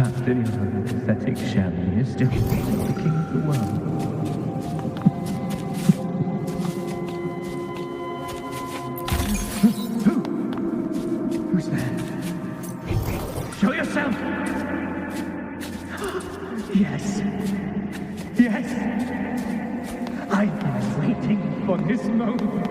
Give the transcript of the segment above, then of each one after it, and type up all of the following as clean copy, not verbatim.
After your pathetic shaman, you're still the king of the world. Who's there? Show yourself! Yes. Yes! I've been waiting for this moment.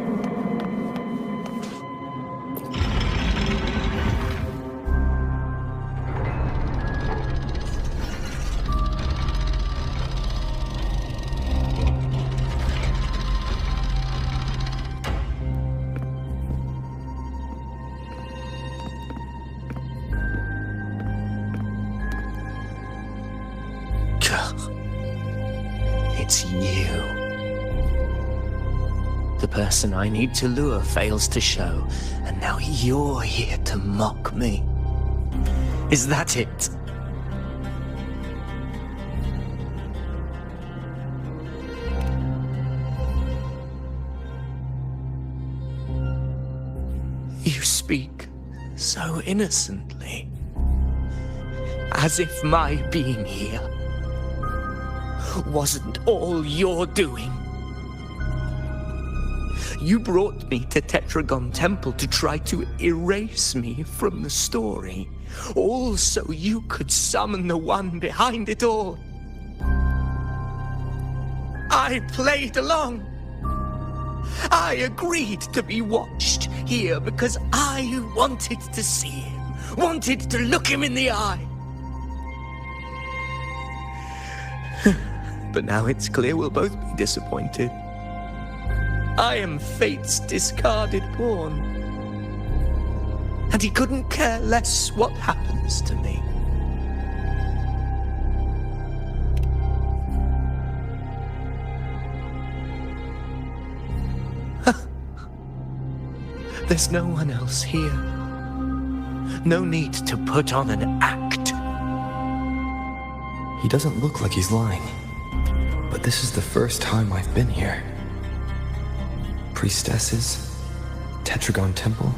It's you. The person I need to lure fails to show, and now you're here to mock me. Is that it? You speak so innocently, as if my being here wasn't all you're doing. You brought me to Tetragon Temple to try to erase me from the story, all so you could summon the one behind it all. I played along. I agreed to be watched here because I wanted to see him, wanted to look him in the eye. But now it's clear we'll both be disappointed. I am fate's discarded pawn. And he couldn't care less what happens to me. There's no one else here. No need to put on an act. He doesn't look like he's lying. But this is the first time I've been here. Priestesses? Tetragon Temple?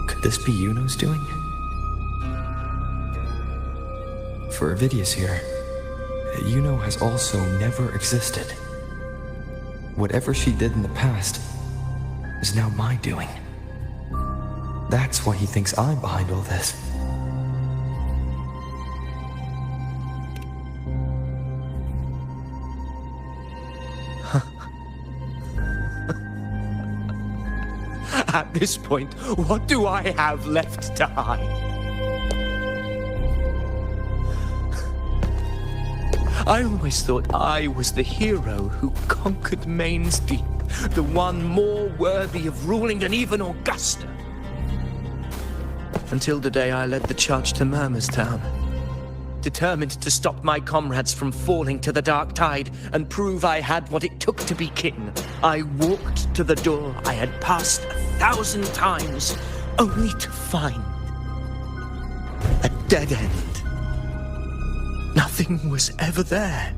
Could this be Yuno's doing? For Avidius here, Yuno has also never existed. Whatever she did in the past is now my doing. That's why he thinks I'm behind all this. At this point, what do I have left to hide? I always thought I was the hero who conquered Main's Deep, the one more worthy of ruling than even Augusta. Until the day I led the charge to Murmur's Town. Determined to stop my comrades from falling to the dark tide and prove I had what it took to be king, I walked to the door I had passed 1,000 times, only to find a dead end. Nothing was ever there.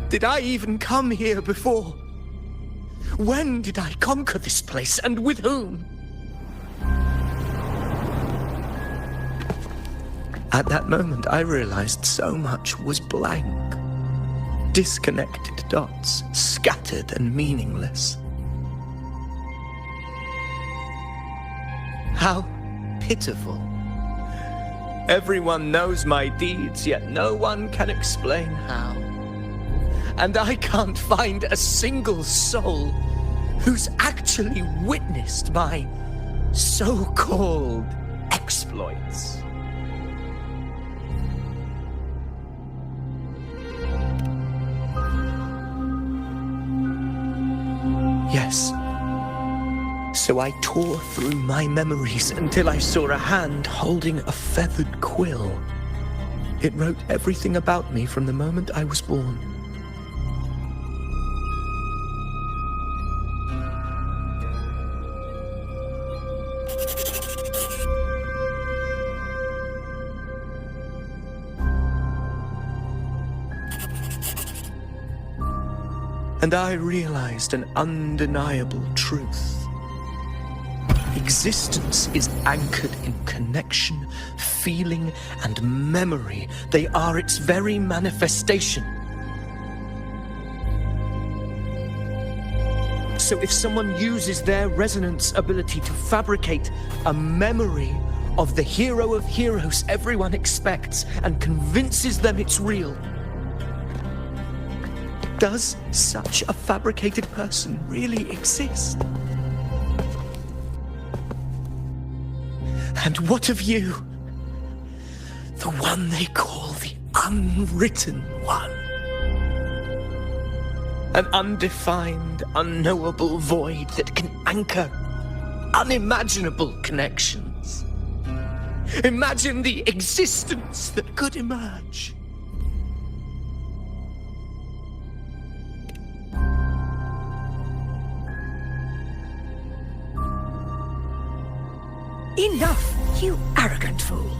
Did I even come here before? When did I conquer this place, and with whom? At that moment, I realized so much was blank. Disconnected dots, scattered and meaningless. How pitiful. Everyone knows my deeds, yet no one can explain how. And I can't find a single soul who's actually witnessed my so-called exploits. Yes. So I tore through my memories until I saw a hand holding a feathered quill. It wrote everything about me from the moment I was born. And I realized an undeniable truth. existence is anchored in connection, feeling, and memory. They are its very manifestation. So if someone uses their resonance ability to fabricate a memory of the hero of heroes everyone expects and convinces them it's real, does such a fabricated person really exist? And what of you? The one they call the unwritten one. An undefined, unknowable void that can anchor unimaginable connections. Imagine the existence that could emerge. Enough, you arrogant fool.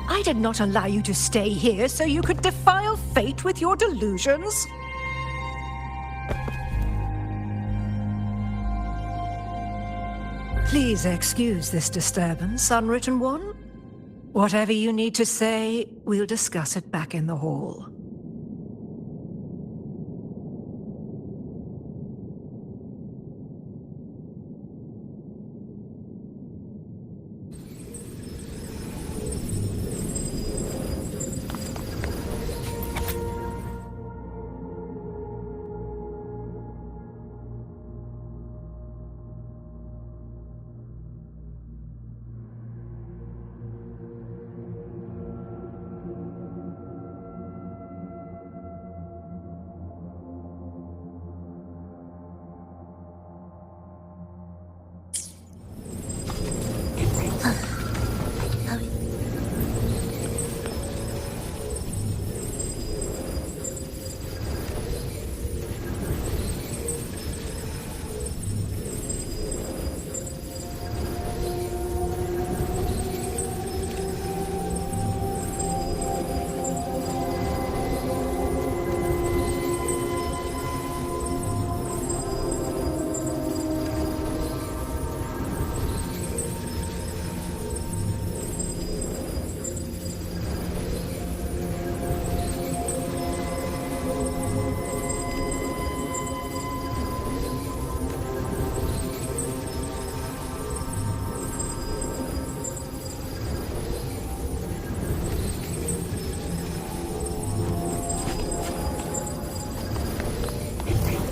I did not allow you to stay here so you could defile fate with your delusions. Please excuse this disturbance, Unwritten One. Whatever you need to say, we'll discuss it back in the hall.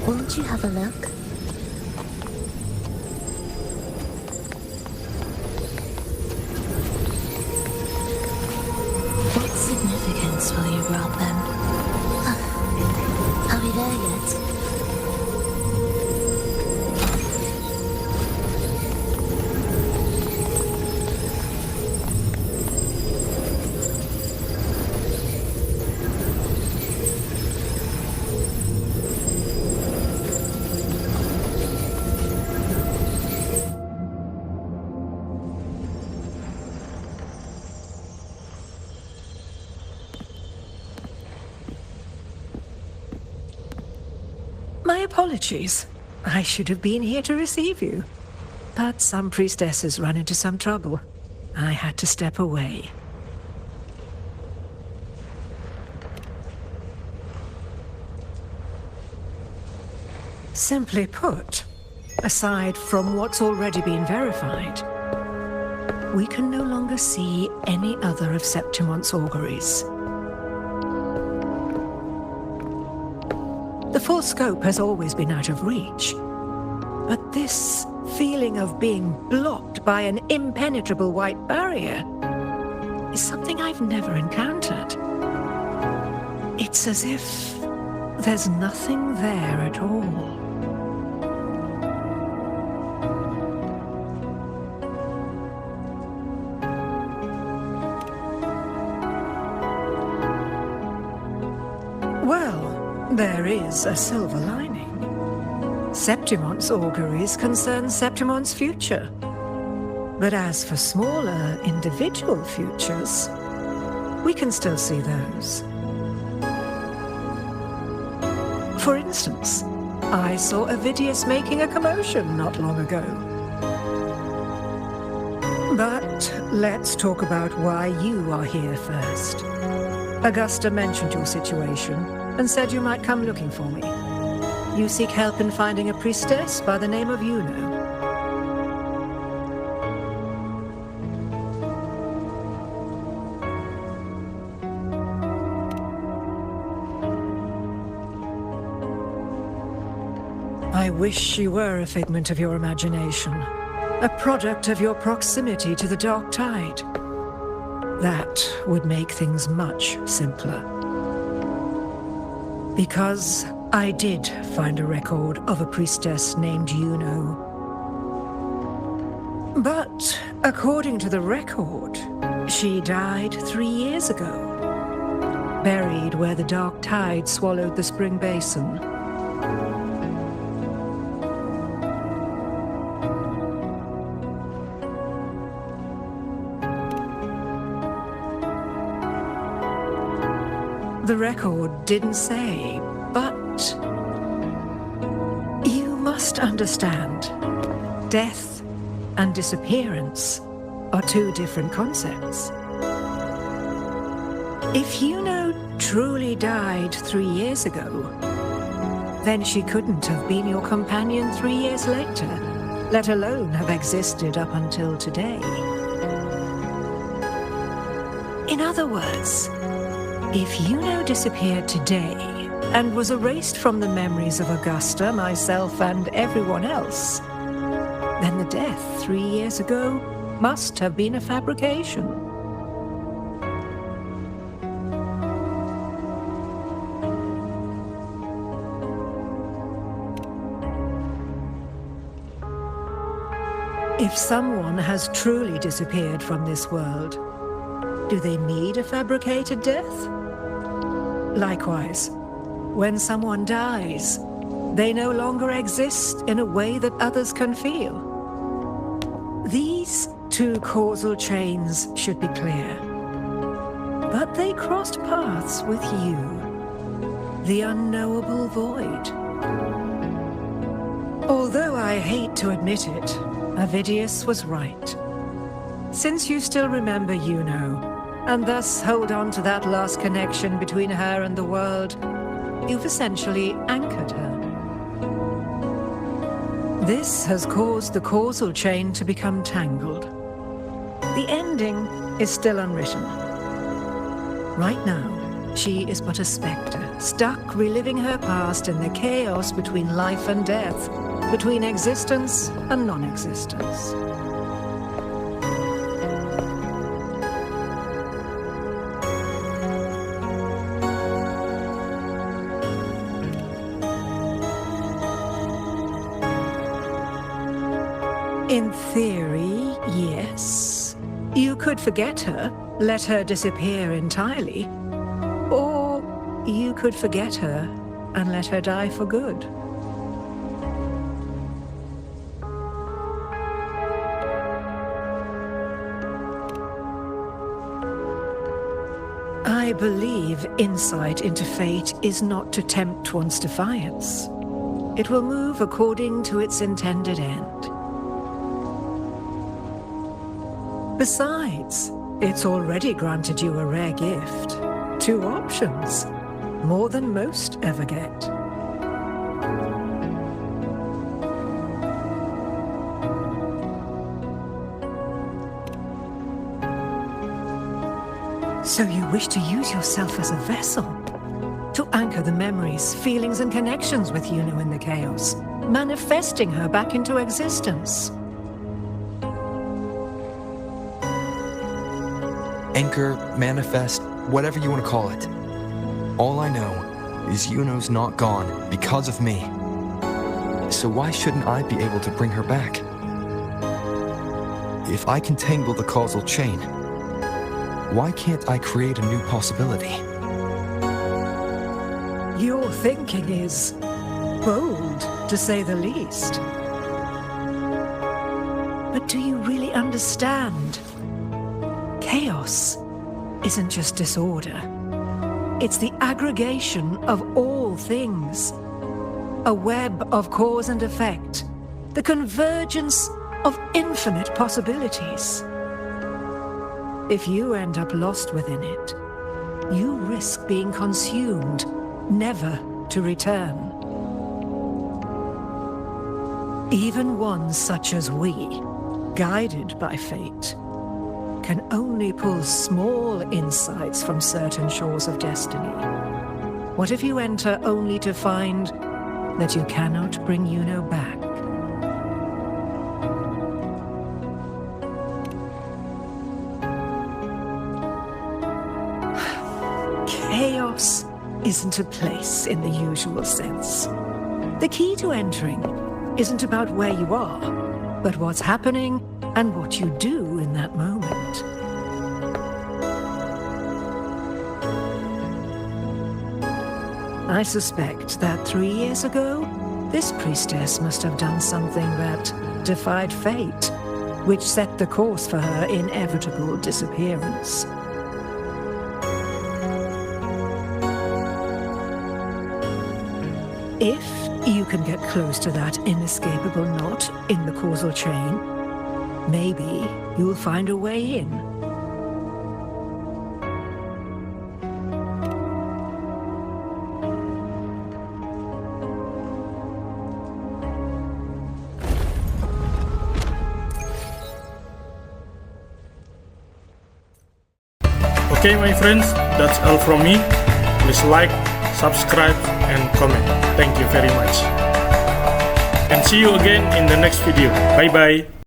Won't you have a look? What significance will you grant them? Are we there yet? My apologies. I should have been here to receive you. But some priestesses run into some trouble. I had to step away. Simply put, aside from what's already been verified, we can no longer see any other of Septimon's auguries. The full scope has always been out of reach, but this feeling of being blocked by an impenetrable white barrier is something I've never encountered. It's as if there's nothing there at all. Well, there is a silver lining. Septimon's auguries concern Septimon's future. But as for smaller, individual futures, we can still see those. For instance, I saw Avidius making a commotion not long ago. But let's talk about why you are here first. Augusta mentioned your situation and said you might come looking for me. You seek help in finding a priestess by the name of Yuno. I wish she were a figment of your imagination, a product of your proximity to the dark tide. That would make things much simpler. Because I did find a record of a priestess named Yuno. But according to the record, she died 3 years ago, buried where the dark tide swallowed the spring basin. The record didn't say, but you must understand, death and disappearance are two different concepts. If Yuno truly died 3 years ago, then she couldn't have been your companion 3 years later, let alone have existed up until today. In other words, if Yuno disappeared today and was erased from the memories of Augusta, myself, and everyone else, then the death 3 years ago must have been a fabrication. If someone has truly disappeared from this world, do they need a fabricated death? Likewise, when someone dies, they no longer exist in a way that others can feel. These two causal chains should be clear. But they crossed paths with you, the unknowable void. Although I hate to admit it, Avidius was right. Since you still remember Yuno, and thus hold on to that last connection between her and the world, you've essentially anchored her. This has caused the causal chain to become tangled. The ending is still unwritten. Right now, she is but a spectre, stuck reliving her past in the chaos between life and death, between existence and non-existence. In theory, yes. You could forget her, let her disappear entirely. Or you could forget her and let her die for good. I believe insight into fate is not to tempt one's defiance. It will move according to its intended end. Besides, it's already granted you a rare gift. 2 options, more than most ever get. So you wish to use yourself as a vessel, to anchor the memories, feelings, and connections with Yuno in the chaos, manifesting her back into existence. Anchor, manifest, whatever you want to call it. All I know is Yuno's not gone because of me. So why shouldn't I be able to bring her back? If I can tangle the causal chain, why can't I create a new possibility? Your thinking is bold, to say the least. But do you really understand? Chaos isn't just disorder. It's the aggregation of all things. A web of cause and effect. The convergence of infinite possibilities. If you end up lost within it, you risk being consumed, never to return. Even one such as we, guided by fate, can only pull small insights from certain shores of destiny. What if you enter only to find that you cannot bring Yuno back? Chaos isn't a place in the usual sense. The key to entering isn't about where you are, but what's happening and what you do in that moment. I suspect that 3 years ago, this priestess must have done something that defied fate, which set the course for her inevitable disappearance. If you can get close to that inescapable knot in the causal chain, maybe you'll find a way in. Okay, my friends, that's all from me. Please like, subscribe, and comment. Thank you very much. And see you again in the next video. Bye bye.